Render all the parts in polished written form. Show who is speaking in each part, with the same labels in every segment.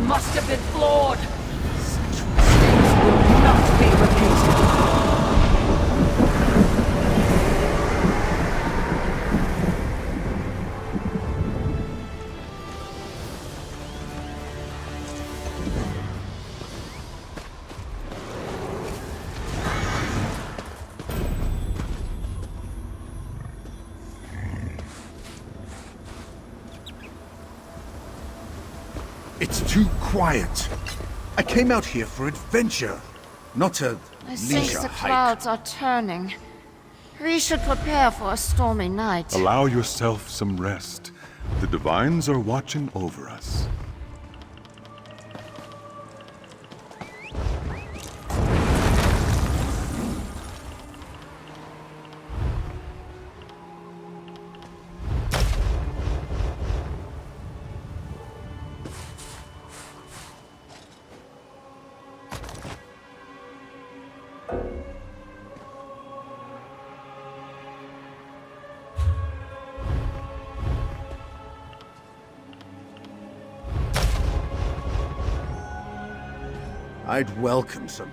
Speaker 1: must have been flawed. Such mistakes will not be repeated.
Speaker 2: It's too quiet. I came out here for adventure, not a
Speaker 3: I think
Speaker 2: leisure
Speaker 3: the
Speaker 2: hike.
Speaker 3: clouds are turning. We should prepare for a stormy night.
Speaker 4: Allow yourself some rest. The Divines are watching over us.
Speaker 2: I'd welcome some.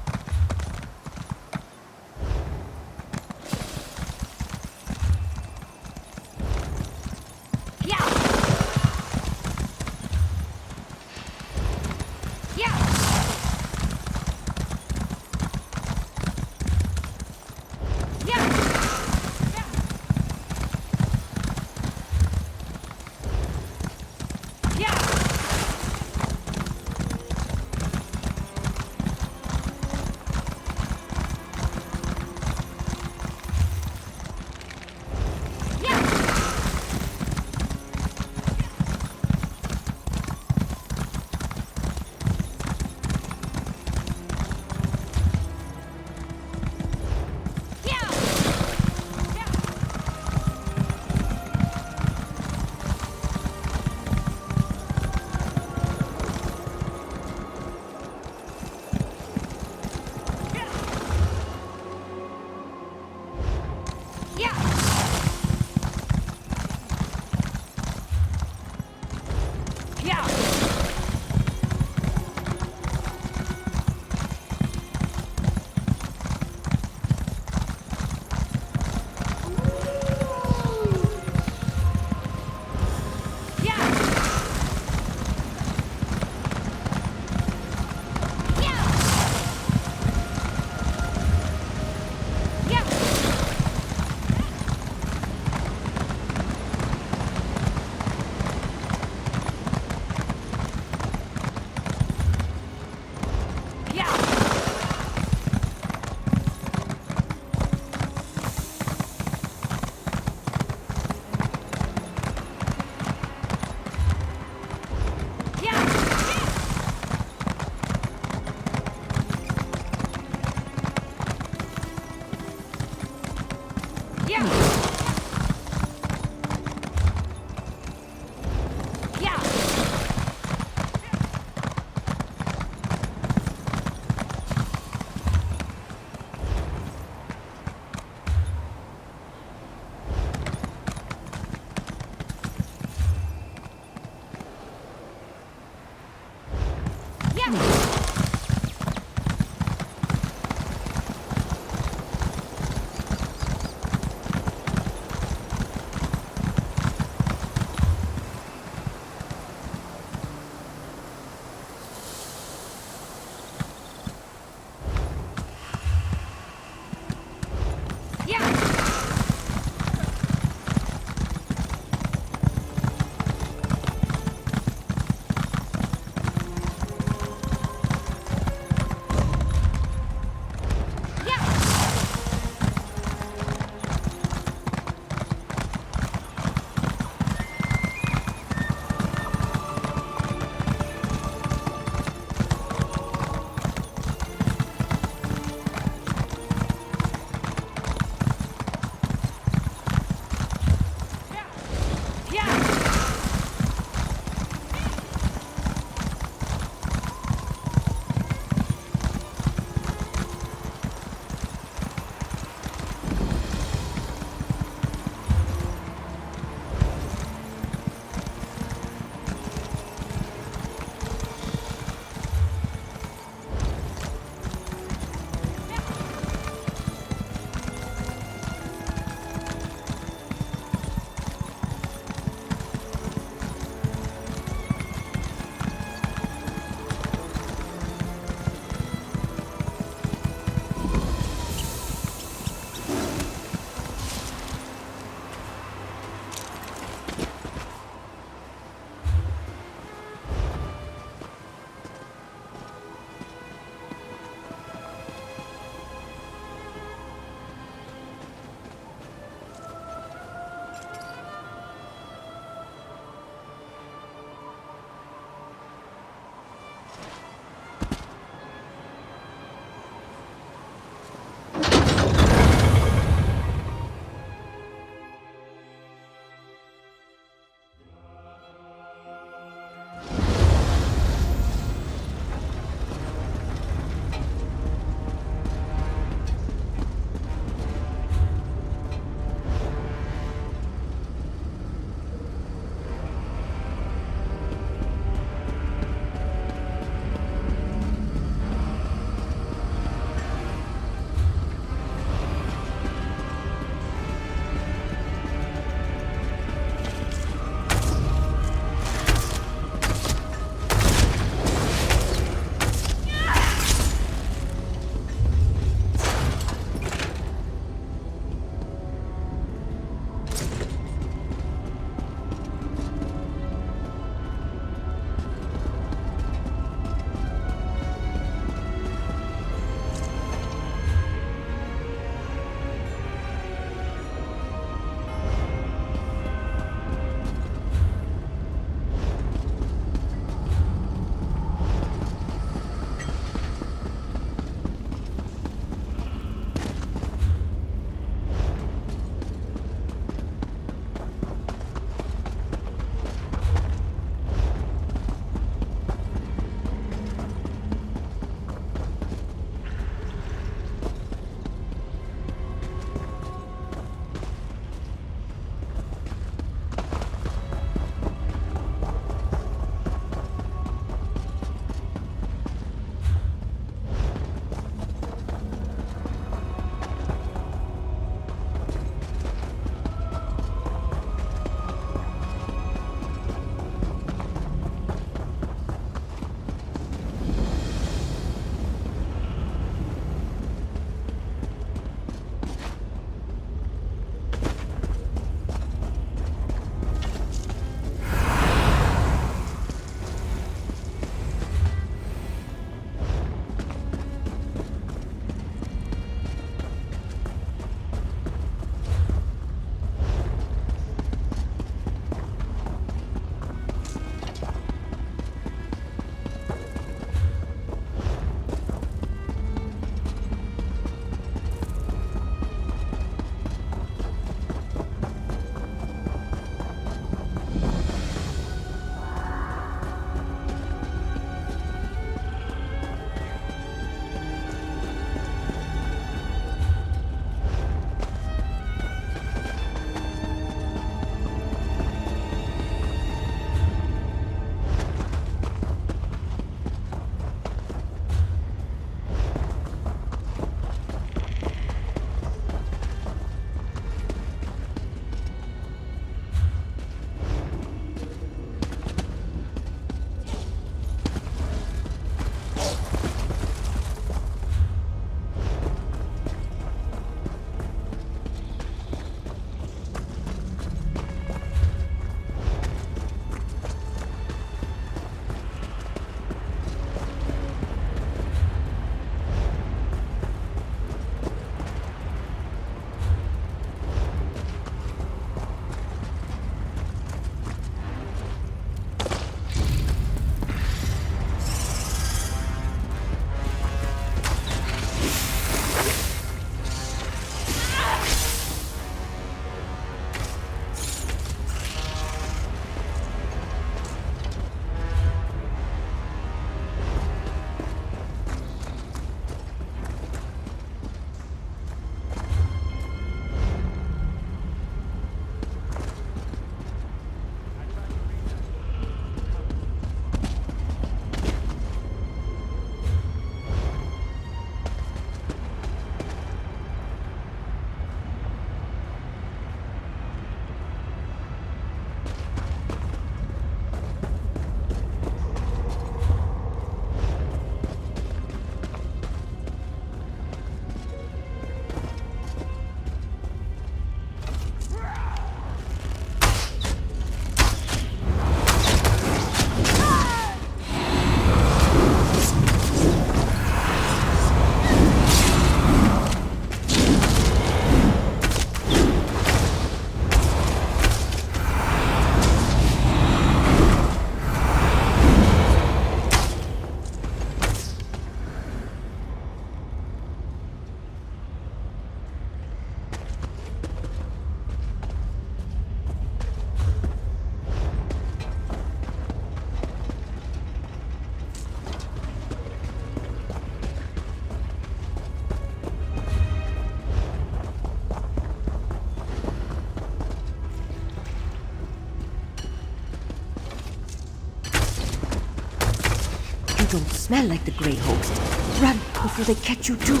Speaker 5: You don't smell like the Grey Host. Run before they catch you too.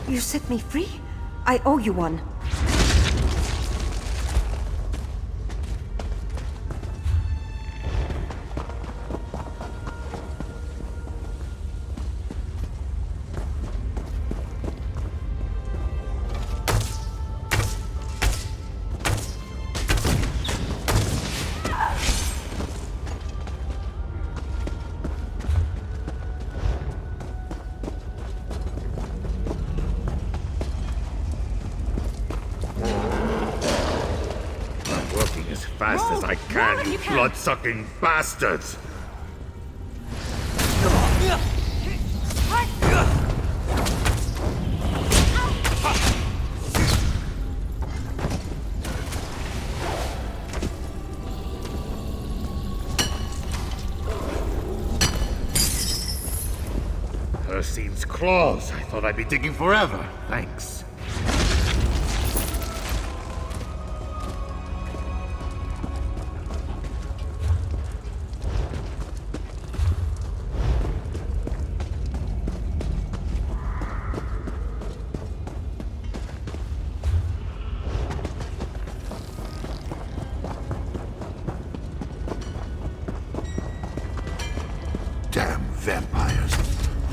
Speaker 5: You set me free? I owe you one.
Speaker 6: Fast as I can, you blood-sucking bastards! Hircine's claws. I thought I'd be digging forever. Thanks.
Speaker 2: Damn vampires.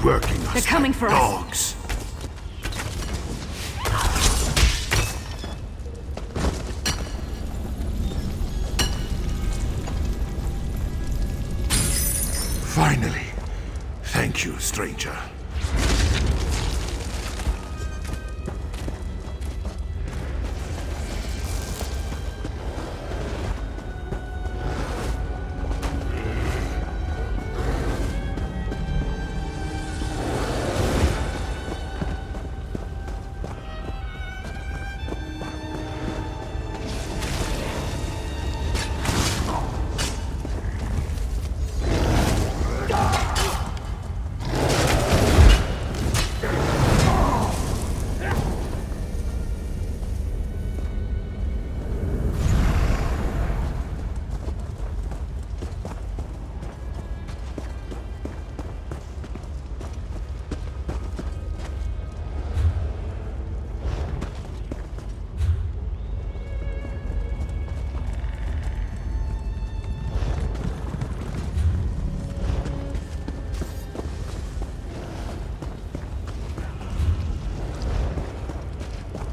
Speaker 2: Working us
Speaker 5: They're coming
Speaker 2: like
Speaker 5: for us.
Speaker 2: dogs. Finally. Thank you, stranger.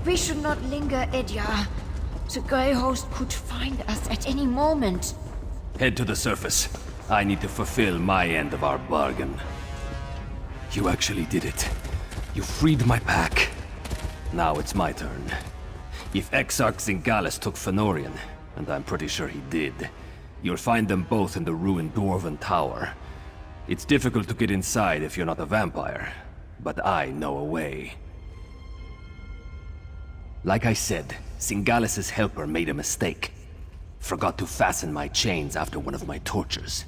Speaker 3: We should not linger, Edyar. The Grey Host could find us at any moment.
Speaker 7: Head to the surface. I need to fulfill my end of our bargain. You actually did it. You freed my pack. Now it's my turn. If Exarch Singalis took Fëanorian, and I'm pretty sure he did, you'll find them both in the ruined Dwarven Tower. It's difficult to get inside if you're not a vampire, but I know a way. Like I said, Singalis' helper made a mistake. Forgot to fasten my chains after one of my tortures.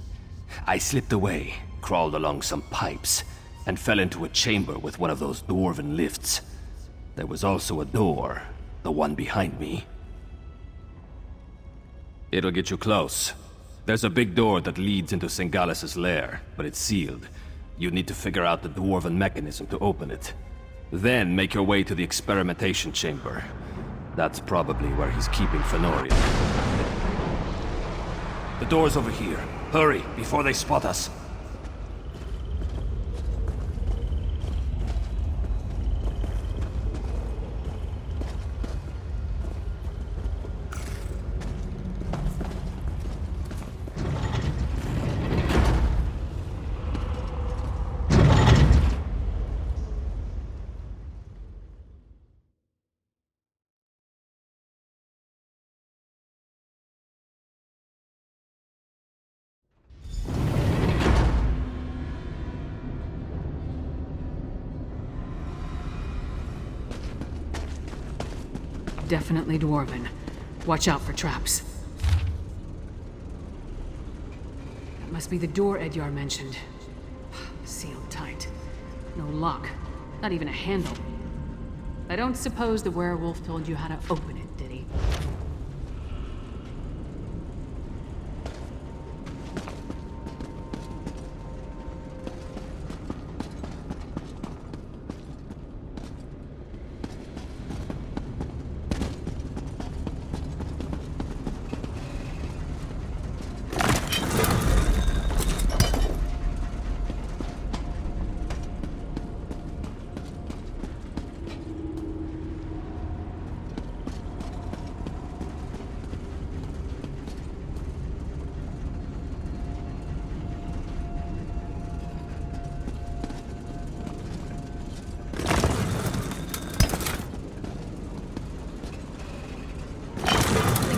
Speaker 7: I slipped away, crawled along some pipes, and fell into a chamber with one of those dwarven lifts. There was also a door, the one behind me. It'll get you close. There's a big door that leads into Singalis' lair, but it's sealed. You need to figure out the dwarven mechanism to open it. Then make your way to the experimentation chamber. That's probably where he's keeping Fëanorian. The door's over here. Hurry, before they spot us.
Speaker 1: Definitely Dwarven. Watch out for traps. That must be the door Edyar mentioned. Sealed tight. No lock. Not even a handle. I don't suppose the werewolf told you how to open it, did he?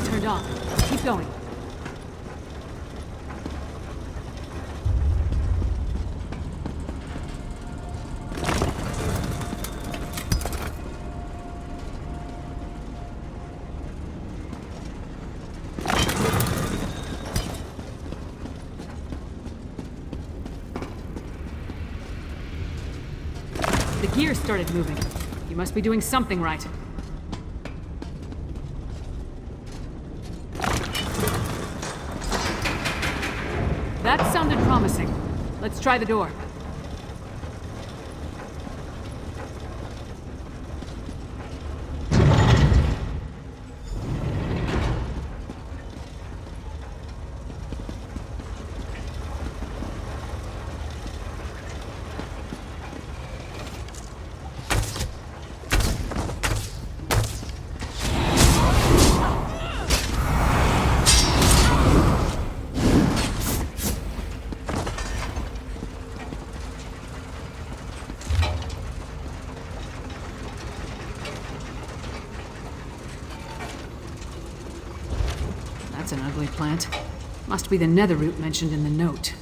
Speaker 1: Turned on. Keep going. The gear started moving. You must be doing something right. That sounded promising. Let's try the door. That's an ugly plant. Must be the nether root mentioned in the note.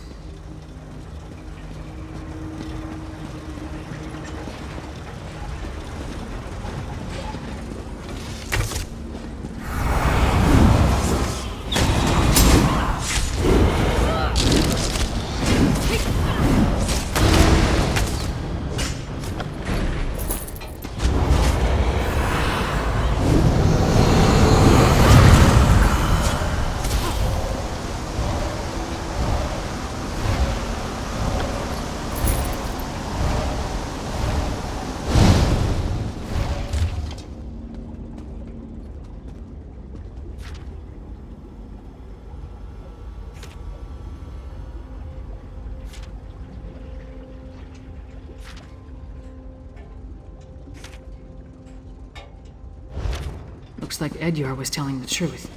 Speaker 1: Looks like Edyar was telling the truth.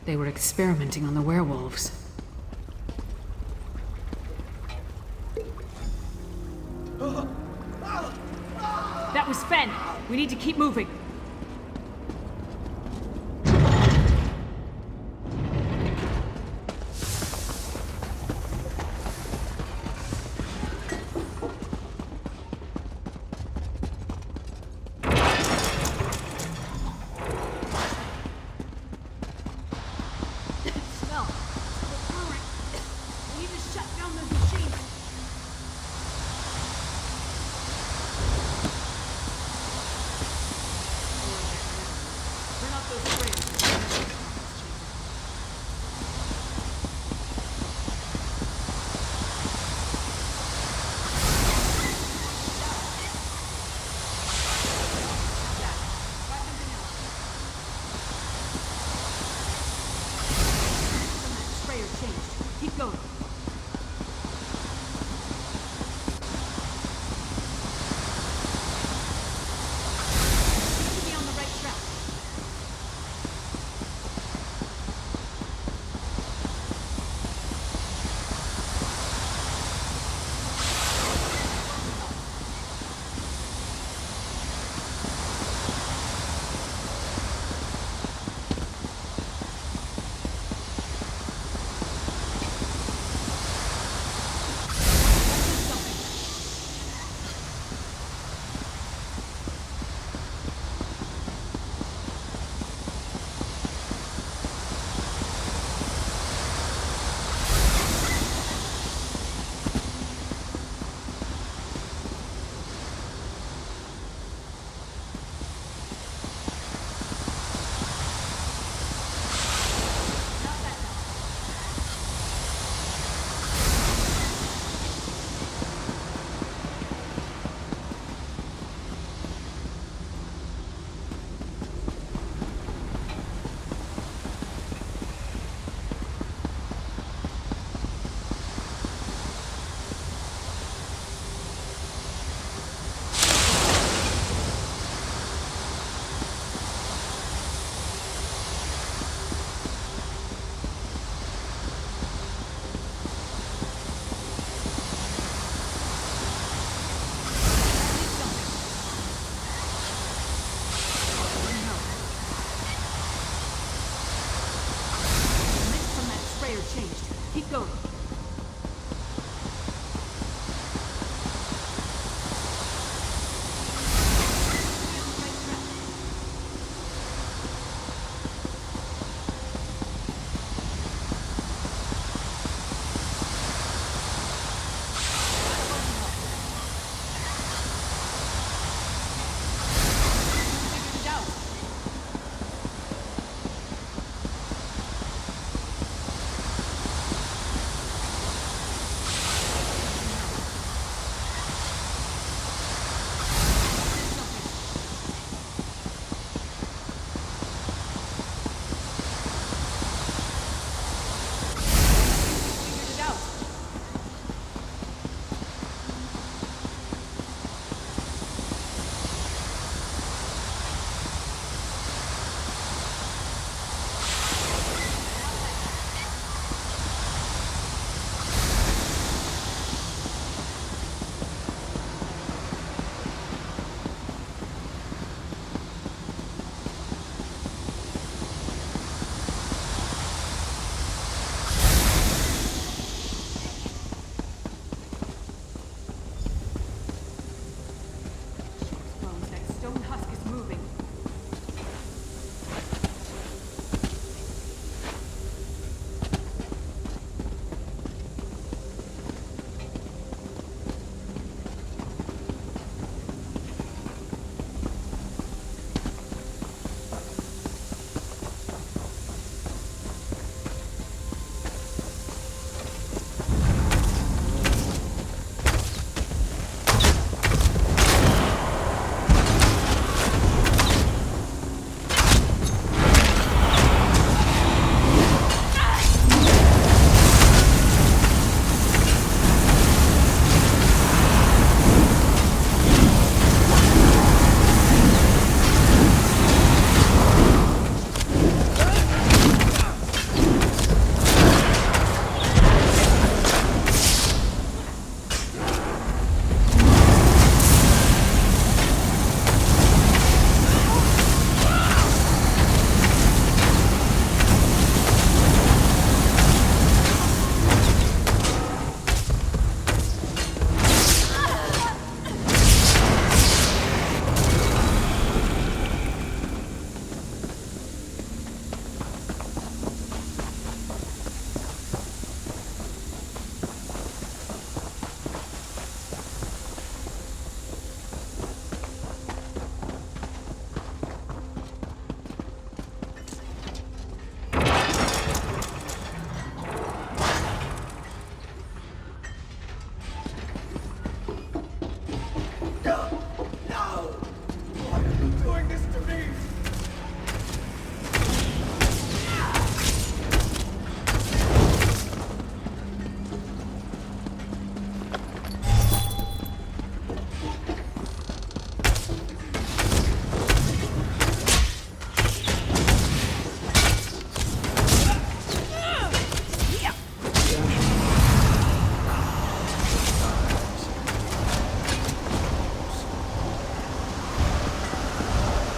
Speaker 1: They were experimenting on the werewolves. That was Fen! We need to keep moving.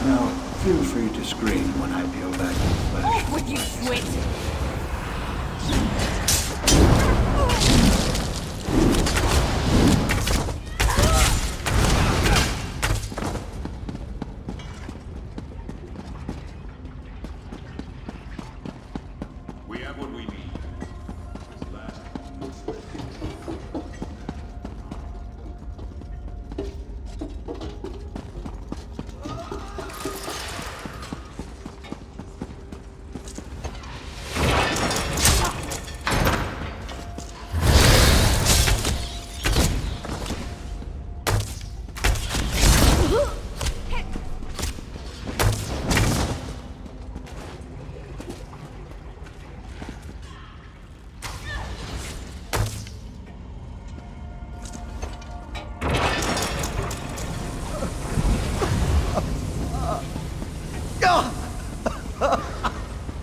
Speaker 8: Now, feel free to scream when I peel back your flesh.
Speaker 1: Would you switch?
Speaker 4: We have what we need. This last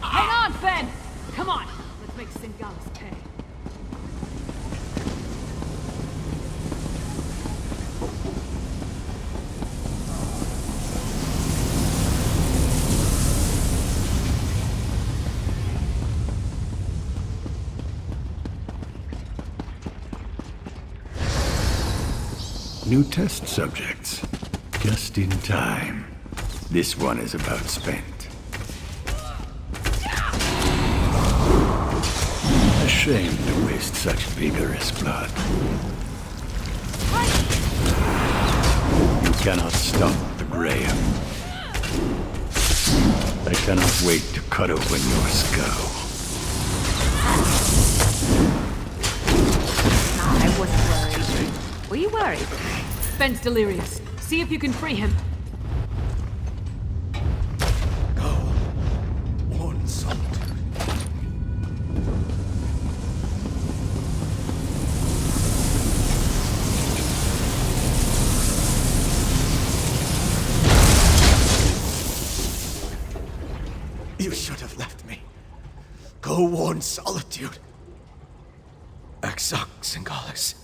Speaker 1: Hang on, Fen! Come on, let's make Singalis pay.
Speaker 8: New test subjects. Just in time. This one is about spent. A shame to waste such vigorous blood. You cannot stop the Graham. I cannot wait to cut open your skull.
Speaker 1: I wasn't worried. Were you worried? Fen's delirious. See if you can free him.
Speaker 2: Warn Solitude. You should have left me. Go warn Solitude. Axok Singalis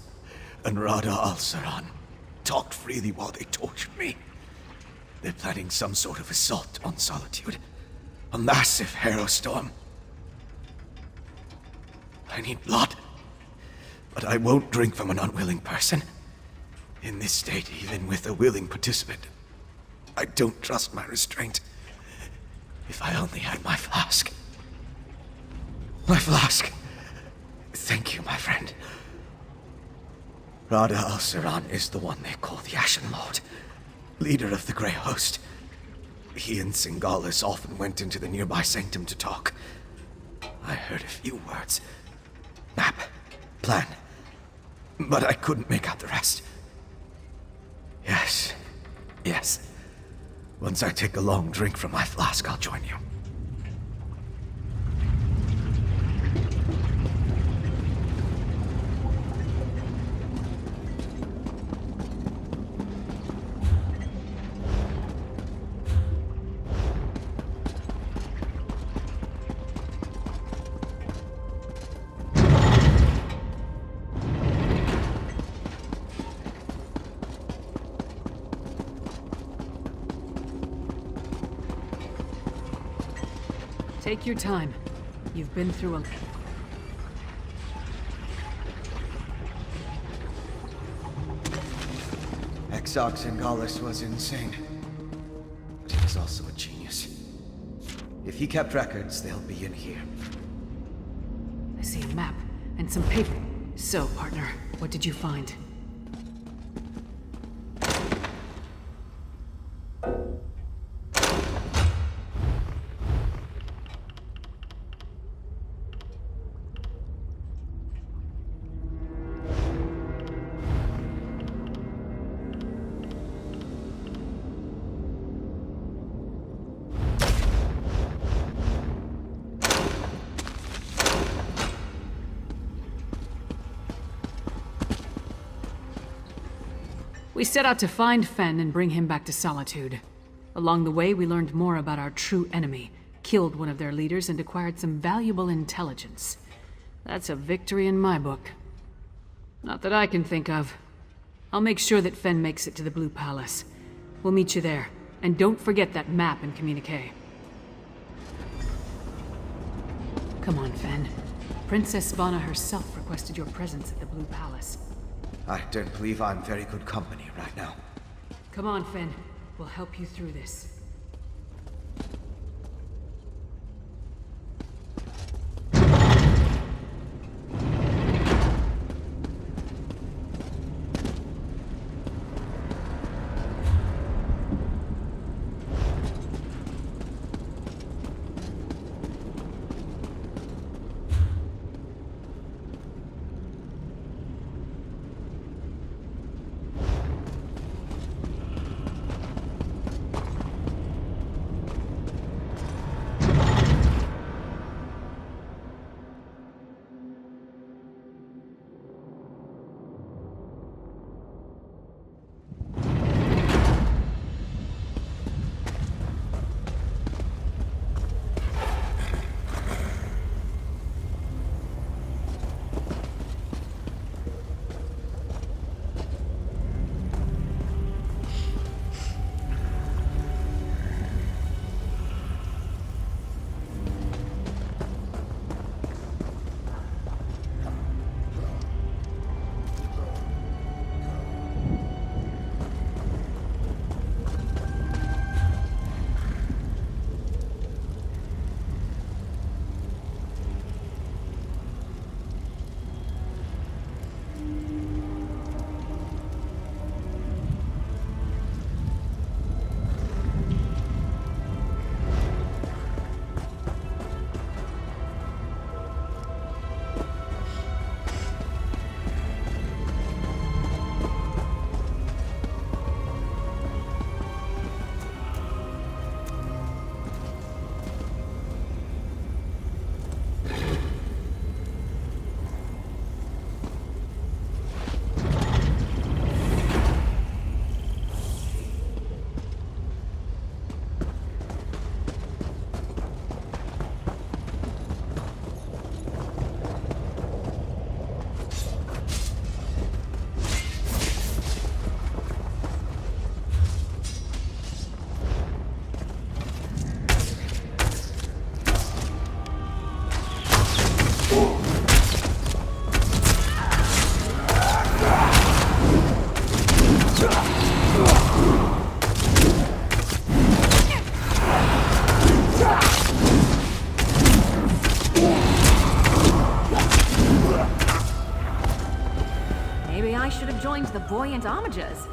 Speaker 2: and Rada Al-Saran talked freely while they tortured me. They're planning some sort of assault on Solitude. A massive Harrowstorm. I need blood. But I won't drink from an unwilling person. In this state, even with a willing participant, I don't trust my restraint. If I only had my flask. My flask. Thank you, my friend. Rada Al-Saran is the one they call the Ashen Lord, leader of the Grey Host. He and Singalis often went into the nearby sanctum to talk. I heard a few words. Map. Plan. But I couldn't make out the rest. Yes. Yes. Once I take a long drink from my flask, I'll join you.
Speaker 1: Take your time. You've been through a...
Speaker 2: Axok Singalis was insane. But he was also a genius. If he kept records, they'll be in here.
Speaker 1: I see a map and some paper. So, partner, what did you find? We set out to find Fen and bring him back to Solitude. Along the way, we learned more about our true enemy, killed one of their leaders, and acquired some valuable intelligence. That's a victory in my book. Not that I can think of. I'll make sure that Fen makes it to the Blue Palace. We'll meet you there. And don't forget that map and communique. Come on, Fen. Princess Svanna herself requested your presence at the Blue Palace.
Speaker 2: I don't believe I'm very good company right now.
Speaker 1: Come on, Fen. We'll help you through this.
Speaker 5: Joined the buoyant homages.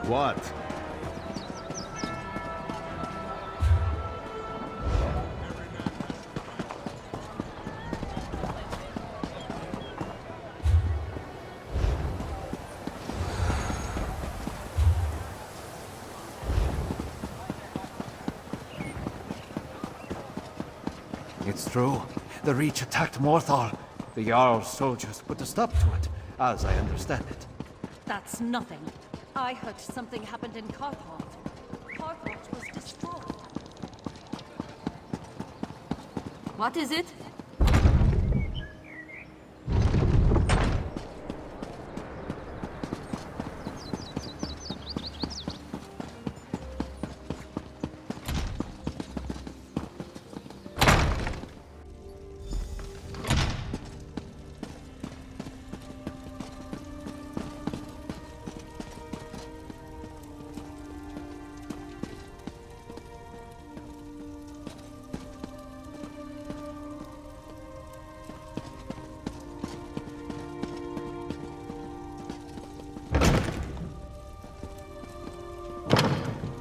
Speaker 6: What?
Speaker 9: It's true. The Reach attacked Morthal. The Jarl's soldiers put a stop to it, as I understand it.
Speaker 5: That's nothing. I heard something happened in Carthage. Carthage was destroyed. What is it?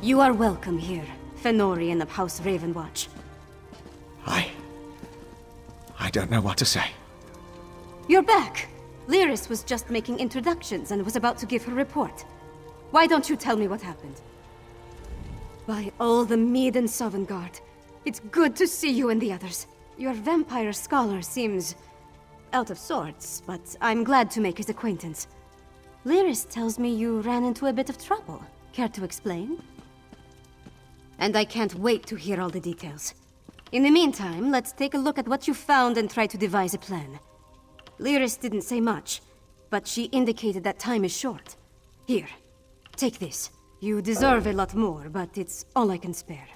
Speaker 5: You are welcome here, Fenorian of House Ravenwatch.
Speaker 2: I don't know what to say.
Speaker 5: You're back! Lyris was just making introductions and was about to give her report. Why don't you tell me what happened? By all the Mead and Sovngarde, it's good to see you and the others. Your vampire scholar seems out of sorts, but I'm glad to make his acquaintance. Lyris tells me you ran into a bit of trouble. Care to explain? And I can't wait to hear all the details. In the meantime, let's take a look at what you found and try to devise a plan. Lyris didn't say much, but she indicated that time is short. Here, take this. You deserve a lot more, but it's all I can spare.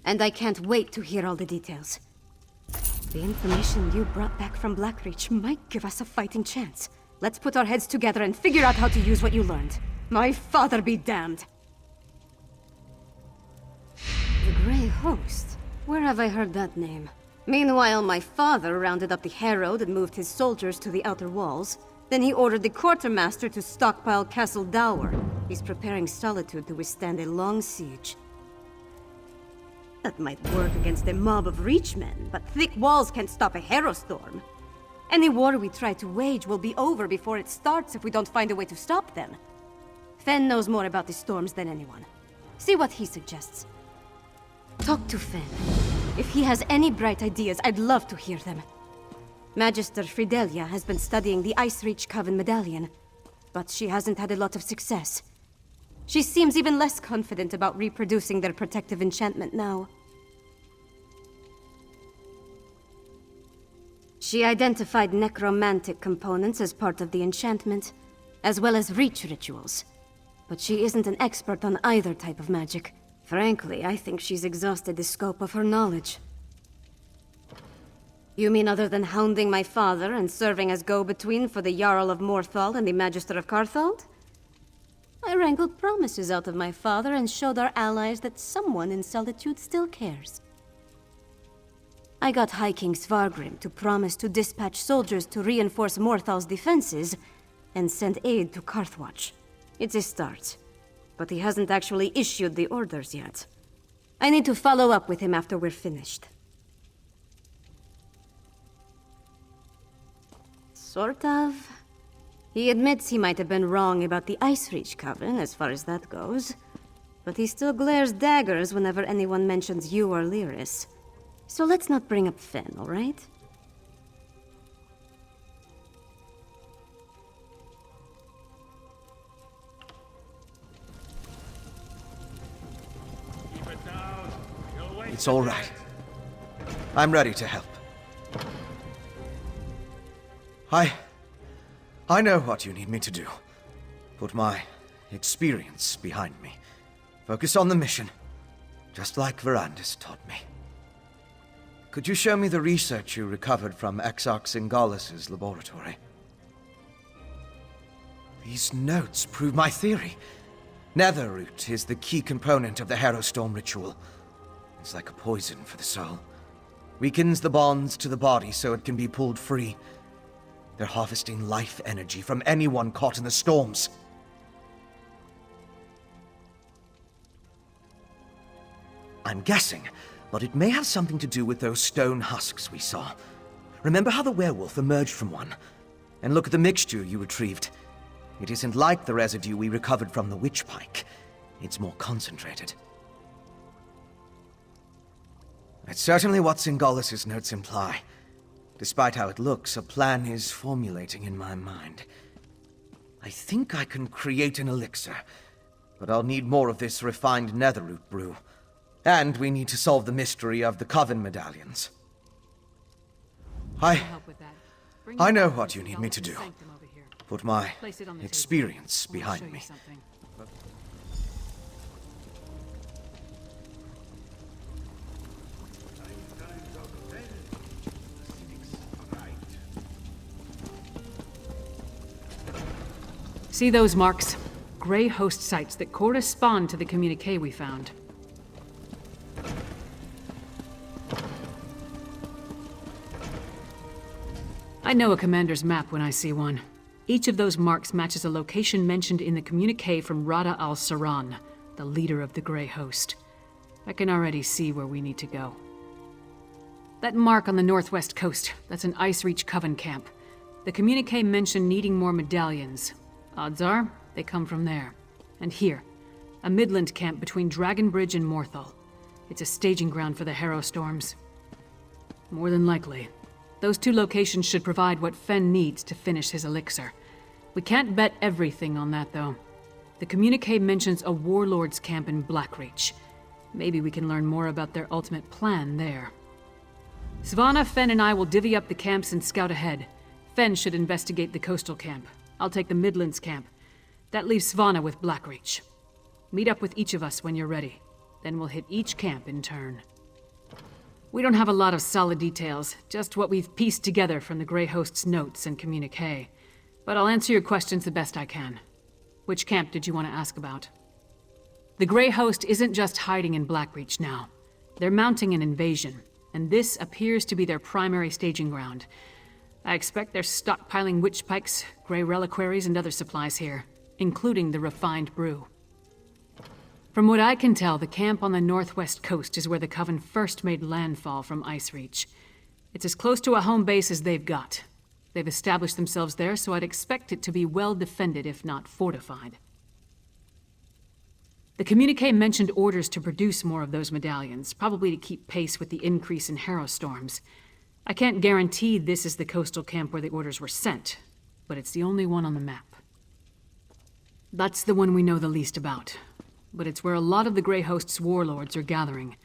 Speaker 5: And I can't wait to hear all the details. The information you brought back from Blackreach might give us a fighting chance. Let's put our heads together and figure out how to use what you learned. My father be damned! The Grey Host? Where have I heard that name? Meanwhile, my father rounded up the Herald and moved his soldiers to the outer walls. Then he ordered the Quartermaster to stockpile Castle Dower. He's preparing Solitude to withstand a long siege. That might work against a mob of Reachmen, but thick walls can't stop a Herostorm. Any war we try to wage will be over before it starts if we don't find a way to stop them. Fen knows more about the storms than anyone. See what he suggests. Talk to Fen. If he has any bright ideas, I'd love to hear them. Magister Fridelia has been studying the Icereach Coven medallion, but she hasn't had a lot of success. She seems even less confident about reproducing their protective enchantment now. She identified necromantic components as part of the enchantment, as well as Reach rituals. But she isn't an expert on either type of magic. Frankly, I think she's exhausted the scope of her knowledge. You mean other than hounding my father and serving as go-between for the Jarl of Morthal and the Magister of Carthage? I wrangled promises out of my father and showed our allies that someone in Solitude still cares. I got High King Svargrim to promise to dispatch soldiers to reinforce Morthal's defenses and send aid to Carthage. It's a start, but he hasn't actually issued the orders yet. I need to follow up with him after we're finished. Sort of. He admits he might have been wrong about the Icereach Coven, as far as that goes. But he still glares daggers whenever anyone mentions you or Lyris. So let's not bring up Fen, all right?
Speaker 2: It's all right. I'm ready to help. I know what you need me to do. Put my experience behind me. Focus on the mission, just like Verandis taught me. Could you show me the research you recovered from Exarch Singalis' laboratory? These notes prove my theory. Netherroot is the key component of the Harrowstorm ritual. It's like a poison for the soul. Weakens the bonds to the body so it can be pulled free. They're harvesting life energy from anyone caught in the storms. I'm guessing, but it may have something to do with those stone husks we saw. Remember how the werewolf emerged from one? And look at the mixture you retrieved. It isn't like the residue we recovered from the witch pike. It's more concentrated. That's certainly what Singalis' notes imply. Despite how it looks, a plan is formulating in my mind. I think I can create an elixir, but I'll need more of this refined Netherroot brew. And we need to solve the mystery of the Coven medallions. I know what you need me to do. Put my experience behind me.
Speaker 1: See those marks? Grey host sites that correspond to the communique we found. I know a commander's map when I see one. Each of those marks matches a location mentioned in the communique from Rada al-Saran, the leader of the Grey Host. I can already see where we need to go. That mark on the northwest coast, that's an Icereach Coven camp. The communique mentioned needing more medallions. Odds are, they come from there. And here, a Midland camp between Dragonbridge and Morthal. It's a staging ground for the Harrowstorms. More than likely. Those two locations should provide what Fen needs to finish his elixir. We can't bet everything on that, though. The communique mentions a warlord's camp in Blackreach. Maybe we can learn more about their ultimate plan there. Svanna, Fen, and I will divvy up the camps and scout ahead. Fen should investigate the coastal camp. I'll take the Midlands camp. That leaves Svanna with Blackreach. Meet up with each of us when you're ready. Then we'll hit each camp in turn. We don't have a lot of solid details, just what we've pieced together from the Grey Host's notes and communique. But I'll answer your questions the best I can. Which camp did you want to ask about? The Grey Host isn't just hiding in Blackreach now. They're mounting an invasion, and this appears to be their primary staging ground. I expect they're stockpiling witch pikes, grey reliquaries, and other supplies here, including the refined brew. From what I can tell, the camp on the northwest coast is where the Coven first made landfall from Icereach. It's as close to a home base as they've got. They've established themselves there, so I'd expect it to be well defended, if not fortified. The communique mentioned orders to produce more of those medallions, probably to keep pace with the increase in Harrowstorms. I can't guarantee this is the coastal camp where the orders were sent, but it's the only one on the map. That's the one we know the least about. But it's where a lot of the Grey Host's warlords are gathering,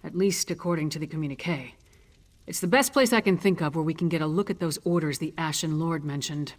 Speaker 1: at least according to the communique. It's the best place I can think of where we can get a look at those orders the Ashen Lord mentioned.